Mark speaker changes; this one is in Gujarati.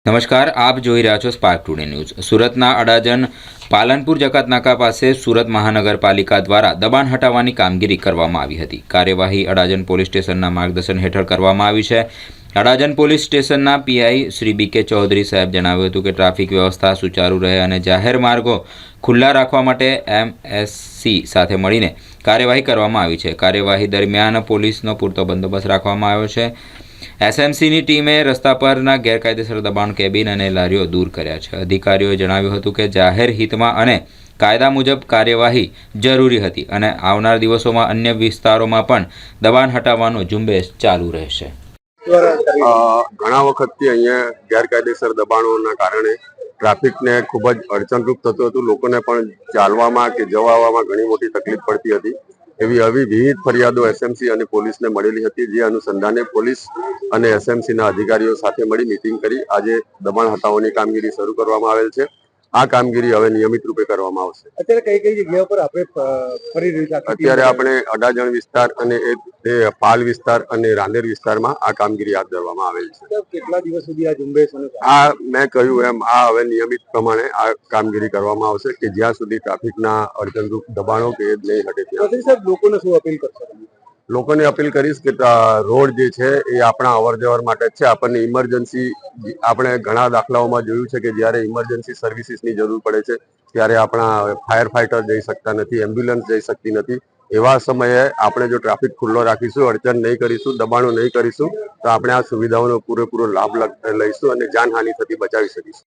Speaker 1: નમસ્કાર, આપ જોઈ રહ્યા છો સ્પાર્ક ટુડે ન્યૂઝ। સુરતના અડાજણ પાલનપુર જકાતનાકા પાસે સુરત મહાનગરપાલિકા દ્વારા દબાણ હટાવવાની કામગીરી કરવામાં આવી હતી। કાર્યવાહી અડાજણ પોલીસ સ્ટેશનના માર્ગદર્શન હેઠળ કરવામાં આવી છે। અડાજણ પોલીસ સ્ટેશનના પીઆઈ શ્રી બી કે ચૌધરી સાહેબ જણાવ્યું હતું કે ટ્રાફિક વ્યવસ્થા સુચારુ રહે અને જાહેર માર્ગો ખુલ્લા રાખવા માટે એમએસસી સાથે મળીને કાર્યવાહી કરવામાં આવી છે। કાર્યવાહી દરમિયાન પોલીસનો પૂરતો બંદોબસ્ત રાખવામાં આવ્યો છે। એસએમસીની ટીમે રસ્તા પરના ગેરકાયદેસર દબાણ કેબિન અને લારીઓ દૂર કર્યા છે। અધિકારીઓએ જણાવ્યું હતું કે જાહેર હિતમાં અને કાયદા મુજબ કાર્યવાહી જરૂરી હતી અને આવનાર દિવસોમાં અન્ય વિસ્તારોમાં પણ દબાણ હટાવવાનો ઝુંબેશ ચાલુ રહેશે।
Speaker 2: ઘણા વખતથી અહીંયા ગેરકાયદેસર દબાણોના કારણે ટ્રાફિકને ખૂબ જ અડચણરૂપ થતું હતું। લોકોને પણ ચાલવામાં કે જવા આવવામાં ઘણી મોટી તકલીફ પડતી હતી। આવી વિવિધ ફરિયાદો એસએમસી અને પોલીસને મળેલી હતી, જે અનુસંધાને પોલીસ અને એસએમસીના અધિકારીઓ સાથે મળી મીટિંગ કરી આજે દબાણ હટાવવાની કામગીરી શરૂ કરવામાં આવેલ છે। આ કામગીરી હવે નિયમિત રૂપે કરવામાં આવશે।
Speaker 3: અત્યારે કઈ જગ્યા પર આપણે ફરી રહ્યું છે?
Speaker 2: અત્યારે આપણે અડાજણ વિસ્તાર અને પાલ વિસ્તાર અને રાંદેર વિસ્તારમાં આ કામગીરી હાથ ધરવામાં આવેલ છે।
Speaker 3: કેટલા દિવસ સુધી આ ઝુંબેશ?
Speaker 2: આ મેં કહ્યું એમ આ હવે નિયમિત પ્રમાણે આ કામગીરી કરવામાં આવશે કે જ્યાં સુધી ટ્રાફિકના અડચણરૂપ દબાણો કે નહીં હટે ત્યાં।
Speaker 3: સાહેબ, લોકોને શું અપીલ કરશો?
Speaker 2: લોકોને અપીલ કરીશ કે રોડ જે છે એ આપણા અવર જવર માટે જ છે। આપણને ઇમરજન્સી, આપણે ઘણા દાખલાઓમાં જોયું છે કે જ્યારે ઇમરજન્સી સર્વિસીસની જરૂર પડે છે ત્યારે આપણા ફાયર ફાઈટર જઈ શકતા નથી, એમ્બ્યુલન્સ જઈ શકતી નથી। એવા સમયે આપણે જો ટ્રાફિક ખુલ્લો રાખીશું, અડચણ નહીં કરીશું, દબાણો નહીં કરીશું તો આપણે આ સુવિધાઓનો પૂરેપૂરો લાભ લઈશું અને જાનહાનિ થતી બચાવી શકીશું।